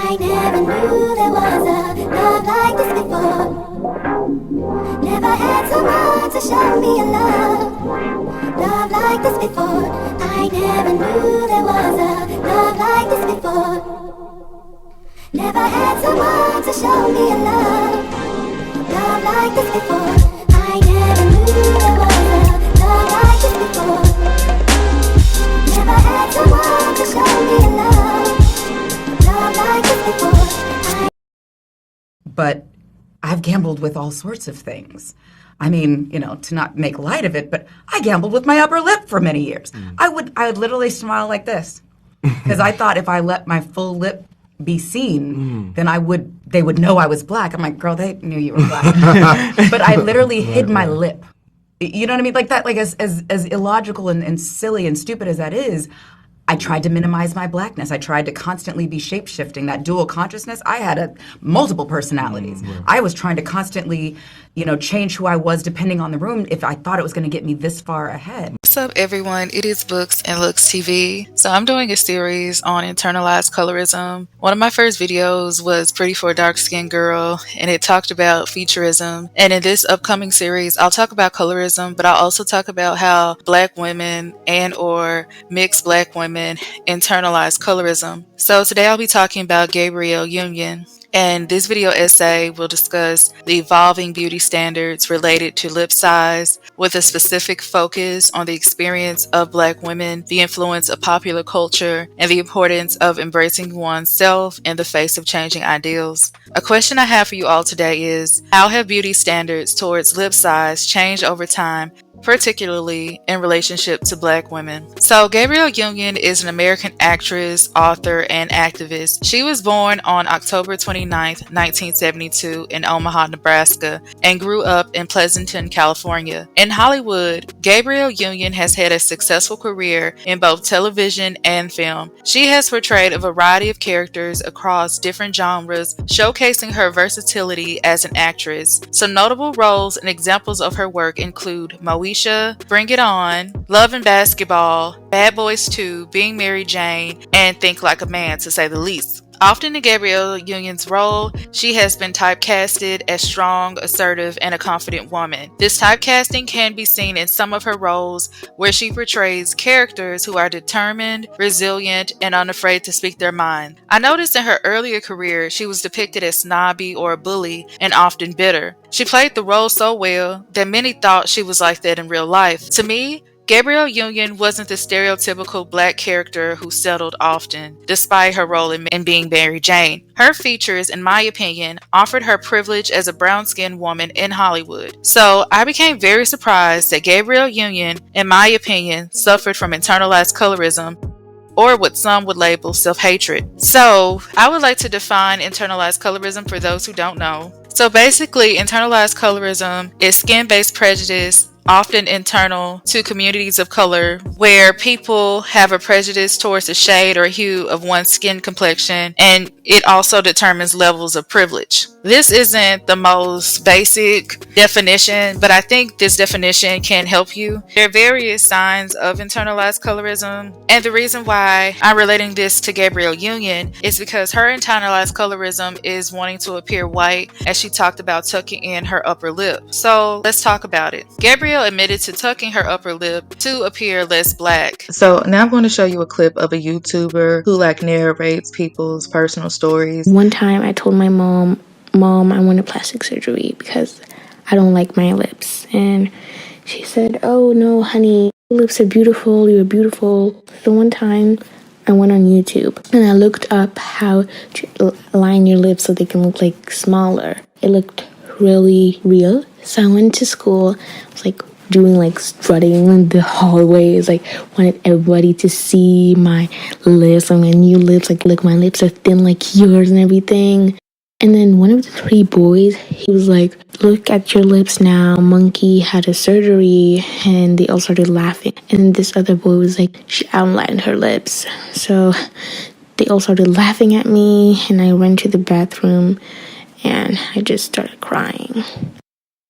I never knew there was a love like this before. Never had someone to show me a love like this before. I never knew there was a love like this before. Never had someone to show me a love like this before. I never knew there was a love like this before. Never had someone to show me a love like this before. But I've gambled with all sorts of things. I mean, you know, to not make light of it, but I gambled with my upper lip for many years. I would literally smile like this because I thought if I let my full lip be seen, then they would know I was black. I'm like, girl, they knew you were black. But I literally hid my lip. You know what I mean? Like that, like as illogical and silly and stupid as that is, I tried to minimize my blackness. I tried to constantly be shape-shifting, that dual consciousness. I had multiple personalities. I was trying to constantly, you know, change who I was depending on the room if I thought it was going to get me this far ahead. What's up, everyone? It is Books and Looks TV. So I'm doing a series on internalized colorism. One of my first videos was Pretty for a Dark-Skinned Girl, and it talked about futurism. And in this upcoming series, I'll talk about colorism, but I'll also talk about how Black women and or mixed Black women internalize colorism. So today I'll be talking about Gabrielle Union. And this video essay will discuss the evolving beauty standards related to lip size with a specific focus on the experience of Black women, the influence of popular culture, and the importance of embracing oneself in the face of changing ideals. A question I have for you all today is, how have beauty standards towards lip size changed over time, particularly in relationship to Black women? So Gabrielle Union is an American actress, author, and activist. She was born on October 29th, 1972 in Omaha, Nebraska, and grew up in Pleasanton, California. In Hollywood, Gabrielle Union has had a successful career in both television and film. She has portrayed a variety of characters across different genres, showcasing her versatility as an actress. Some notable roles and examples of her work include Moesha, Bring It On, Love and Basketball, Bad Boys 2, Being Mary Jane, and Think Like a Man, to say the least. Often in Gabrielle Union's role, she has been typecasted as strong, assertive, and a confident woman. This typecasting can be seen in some of her roles where she portrays characters who are determined, resilient, and unafraid to speak their mind. I noticed in her earlier career, she was depicted as snobby or a bully and often bitter. She played the role so well that many thought she was like that in real life. To me, Gabrielle Union wasn't the stereotypical Black character who settled often, despite her role in Being Mary Jane. Her features, in my opinion, offered her privilege as a brown-skinned woman in Hollywood. So I became very surprised that Gabrielle Union, in my opinion, suffered from internalized colorism, or what some would label self-hatred. So I would like to define internalized colorism for those who don't know. So basically, internalized colorism is skin-based prejudice, often internal to communities of color, where people have a prejudice towards the shade or hue of one's skin complexion, and it also determines levels of privilege. This isn't the most basic definition, but I think this definition can help you. There are various signs of internalized colorism, and the reason why I'm relating this to Gabrielle Union is because her internalized colorism is wanting to appear white, as she talked about tucking in her upper lip. So let's talk about it. Gabrielle admitted to tucking her upper lip to appear less Black. So now I'm going to show you a clip of a YouTuber who narrates people's personal stories. One time I told my mom, I wanted plastic surgery because I don't like my lips. And she said, oh no, honey, your lips are beautiful, you're beautiful. So one time I went on YouTube and I looked up how to line your lips so they can look like smaller. It looked really real. So I went to school, I was like doing like strutting in the hallways, like wanted everybody to see my lips and my new lips, like look, my lips are thin like yours and everything. And then one of the three boys, he was like, look at your lips now, monkey had a surgery, and they all started laughing. And then this other boy was like, she outlined her lips. So they all started laughing at me, and I went to the bathroom and I just started crying.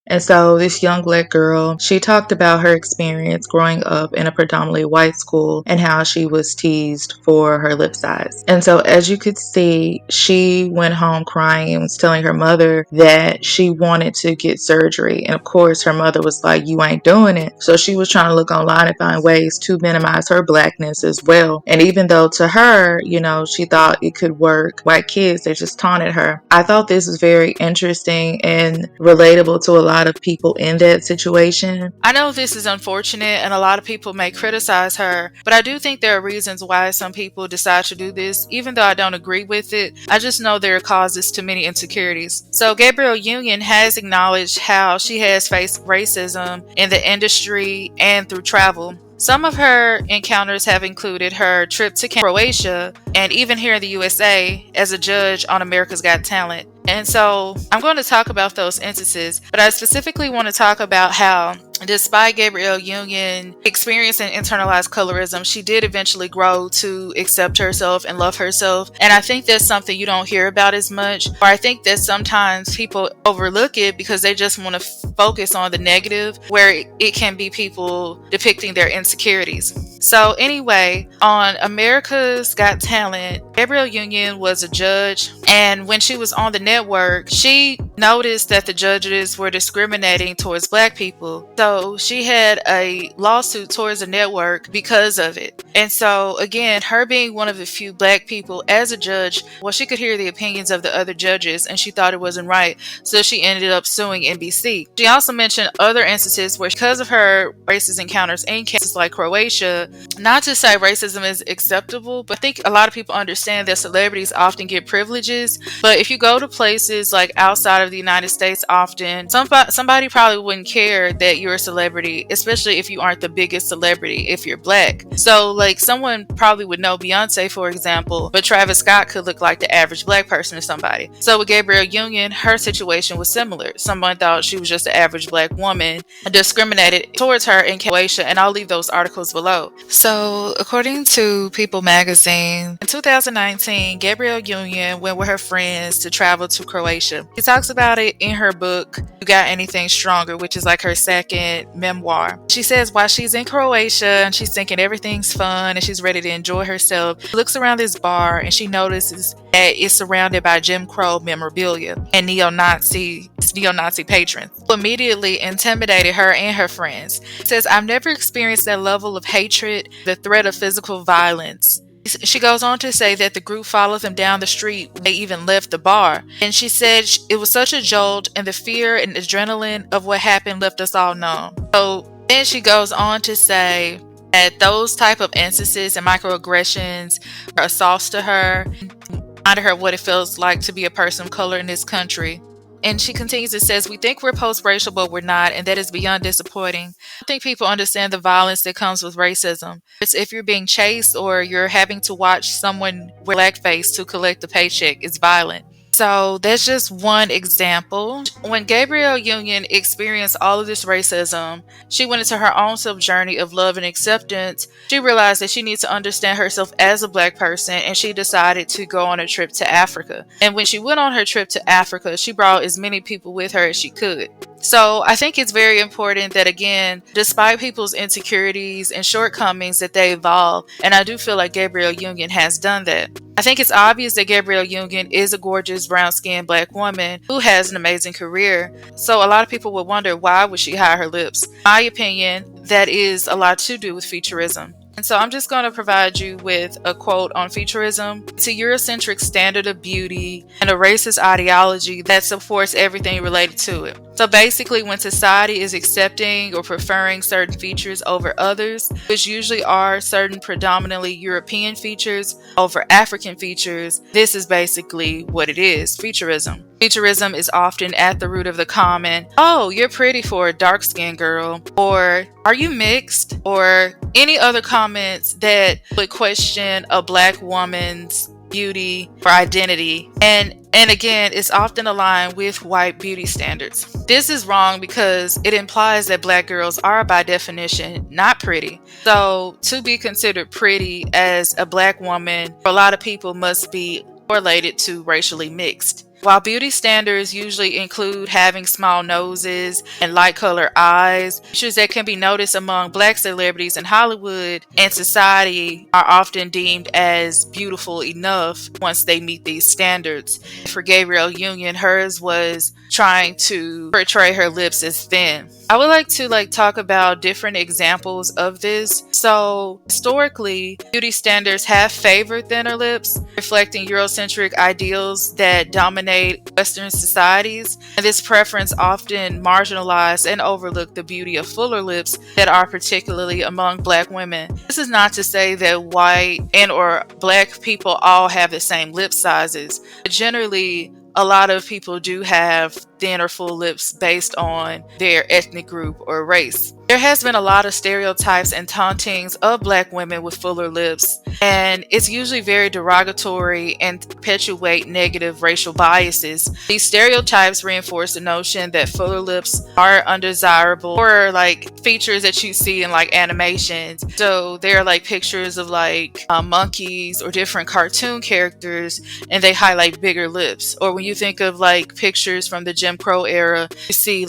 And so this young black girl, she talked about her experience growing up in a predominantly white school and how she was teased for her lip size. And so as you could see, she went home crying and was telling her mother that she wanted to get surgery. And of course, her mother was like, you ain't doing it. So she was trying to look online and find ways to minimize her blackness as well. And even though to her, she thought it could work, white kids, they just taunted her. I thought this was very interesting and relatable to a lot of people in that situation. I know this is unfortunate and a lot of people may criticize her, but I do think there are reasons why some people decide to do this. Even though I don't agree with it, I just know there are causes to many insecurities. So Gabrielle Union has acknowledged how she has faced racism in the industry and through travel. Some of her encounters have included her trip to Croatia and even here in the USA as a judge on America's Got Talent. And so I'm going to talk about those instances, but I specifically want to talk about how despite Gabrielle Union experiencing internalized colorism, she did eventually grow to accept herself and love herself. And I think that's something you don't hear about as much, or I think that sometimes people overlook it because they just want to focus on the negative, where it can be people depicting their insecurities. So anyway, on America's Got Talent, Gabrielle Union was a judge, and when she was on the network, she noticed that the judges were discriminating towards black people. So she had a lawsuit towards the network because of it. And so again, her being one of the few black people as a judge, well, she could hear the opinions of the other judges and she thought it wasn't right. So she ended up suing NBC. She also mentioned other instances where, because of her racist encounters in cases like Croatia, not to say racism is acceptable, but I think a lot of people understand that celebrities often get privileges. But if you go to places like outside of the United States, often somebody probably wouldn't care that you're a celebrity, especially if you aren't the biggest celebrity if you're black. So like someone probably would know Beyonce, for example, but Travis Scott could look like the average black person to somebody. So with Gabrielle Union, her situation was similar. Someone thought she was just an average black woman and discriminated towards her in Croatia, and I'll leave those articles below. So according to People magazine, in 2019, Gabrielle Union went with her friends to travel to Croatia. She talks about it in her book, You Got Anything Stronger, which is like her second memoir. She says while she's in Croatia and she's thinking everything's fun and she's ready to enjoy herself, she looks around this bar and she notices that it's surrounded by Jim Crow memorabilia and neo-Nazi patrons, who immediately intimidated her and her friends. She says, I've never experienced that level of hatred, the threat of physical violence. She goes on to say that the group followed them down the street. They even left the bar. And she said it was such a jolt, and the fear and adrenaline of what happened left us all numb. So then she goes on to say that those type of instances and microaggressions are assaults to her, reminded her what it feels like to be a person of color in this country. And she continues and says, we think we're post-racial, but we're not, and that is beyond disappointing. I think people understand the violence that comes with racism. It's if you're being chased or you're having to watch someone wear blackface to collect a paycheck, it's violent. So that's just one example. When Gabrielle Union experienced all of this racism, she went into her own self-journey of love and acceptance. She realized that she needs to understand herself as a black person, and she decided to go on a trip to Africa. And when she went on her trip to Africa, she brought as many people with her as she could. So I think it's very important that, again, despite people's insecurities and shortcomings, that they evolve. And I do feel like Gabrielle Union has done that. I think it's obvious that Gabrielle Union is a gorgeous brown-skinned black woman who has an amazing career. So a lot of people would wonder, why would she hide her lips? In my opinion, that is a lot to do with featureism. And so I'm just going to provide you with a quote on featureism. It's a Eurocentric standard of beauty and a racist ideology that supports everything related to it. So basically, when society is accepting or preferring certain features over others, which usually are certain predominantly European features over African features, this is basically what it is, featureism. Featureism is often at the root of the comment, oh, you're pretty for a dark-skinned girl, or are you mixed, or any other comments that would question a black woman's beauty or identity. And again, it's often aligned with white beauty standards. This is wrong because it implies that black girls are by definition not pretty. So to be considered pretty as a black woman, a lot of people must be correlated to racially mixed. While beauty standards usually include having small noses and light colored eyes, features that can be noticed among Black celebrities in Hollywood and society are often deemed as beautiful enough once they meet these standards. For Gabrielle Union, hers was trying to portray her lips as thin. I would like to talk about different examples of this. So historically, beauty standards have favored thinner lips, reflecting Eurocentric ideals that dominate Western societies. And this preference often marginalized and overlooked the beauty of fuller lips that are particularly among Black women. This is not to say that white and or Black people all have the same lip sizes, but generally a lot of people do have thin or full lips based on their ethnic group or race. There has been a lot of stereotypes and tauntings of Black women with fuller lips, and it's usually very derogatory and perpetuate negative racial biases. These stereotypes reinforce the notion that fuller lips are undesirable, or features that you see in animations. So there are pictures of monkeys or different cartoon characters, and they highlight bigger lips. Or when you think of pictures from the Jim Crow era, you see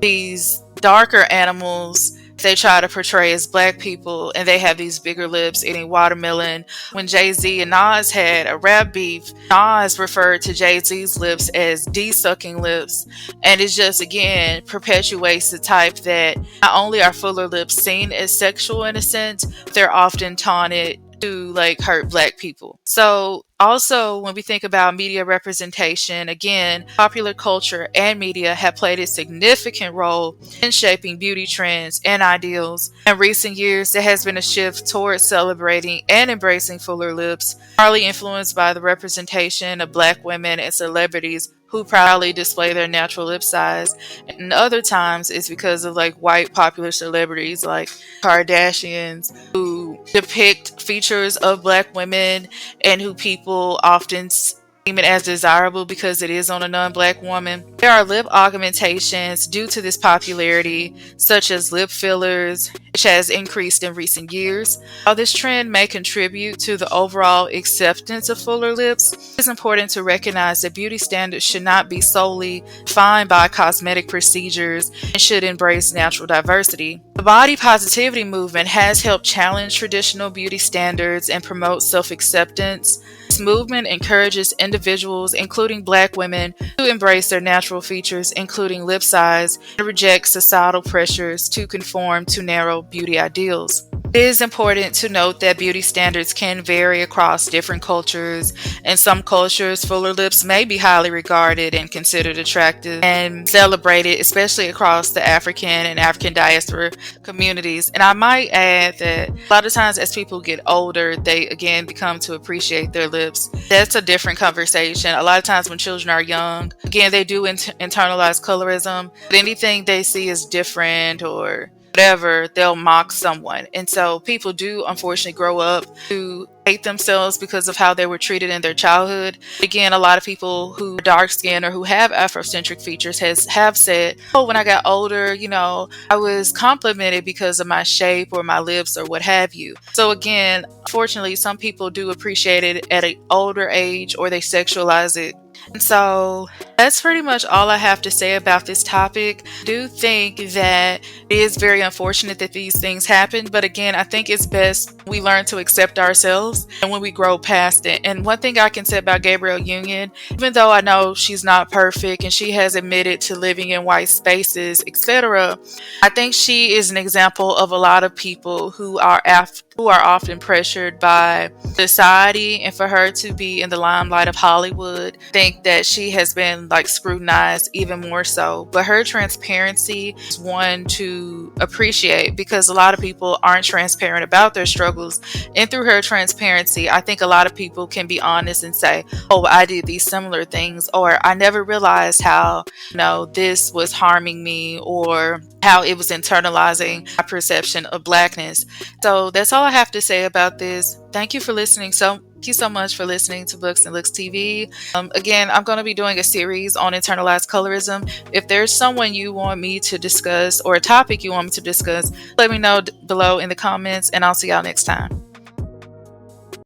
these darker animals they try to portray as Black people, and they have these bigger lips eating watermelon. When Jay-Z and Nas had a rap beef, Nas referred to Jay-Z's lips as D-sucking lips, and it just again perpetuates the type that not only are fuller lips seen as sexual in a sense, they're often taunted to hurt Black people. So also, when we think about media representation, again, popular culture and media have played a significant role in shaping beauty trends and ideals. In recent years, there has been a shift towards celebrating and embracing fuller lips, partly influenced by the representation of Black women and celebrities who proudly display their natural lip size. And other times it's because of white popular celebrities like Kardashians who depict features of Black women and who people often deem it as desirable because it is on a non-Black woman. There are lip augmentations due to this popularity, such as lip fillers, which has increased in recent years. While this trend may contribute to the overall acceptance of fuller lips, it's important to recognize that beauty standards should not be solely defined by cosmetic procedures and should embrace natural diversity. The body positivity movement has helped challenge traditional beauty standards and promote self-acceptance. This movement encourages individuals, including Black women, to embrace their natural features, including lip size, and reject societal pressures to conform to narrow beauty ideals. It is important to note that beauty standards can vary across different cultures. In some cultures, fuller lips may be highly regarded and considered attractive and celebrated, especially across the African and African diaspora communities. And I might add that a lot of times as people get older, they again become to appreciate their lips. That's a different conversation. A lot of times when children are young, again, they do internalize colorism, but anything they see is different or whatever, they'll mock someone. And so people do unfortunately grow up to hate themselves because of how they were treated in their childhood. Again, a lot of people who are dark skinned or who have Afrocentric features have said, oh, when I got older, I was complimented because of my shape or my lips or what have you. So again, unfortunately, some people do appreciate it at an older age or they sexualize it. And so that's pretty much all I have to say about this topic. I do think that it is very unfortunate that these things happen, but again, I think it's best we learn to accept ourselves and when we grow past it. And one thing I can say about Gabrielle Union, even though I know she's not perfect and she has admitted to living in white spaces, etc., I think she is an example of a lot of people who are often pressured by society, and for her to be in the limelight of Hollywood, I think that she has been scrutinized even more so. But her transparency is one to appreciate because a lot of people aren't transparent about their struggles. And through her transparency, I think a lot of people can be honest and say, oh, I did these similar things, or I never realized how, this was harming me, or how it was internalizing my perception of Blackness. So that's all I have to say about this. Thank you for listening. Thank you so much for listening to Books and Looks TV. Again, I'm going to be doing a series on internalized colorism. If there's someone you want me to discuss or a topic you want me to discuss, let me know below in the comments, and I'll see y'all next time.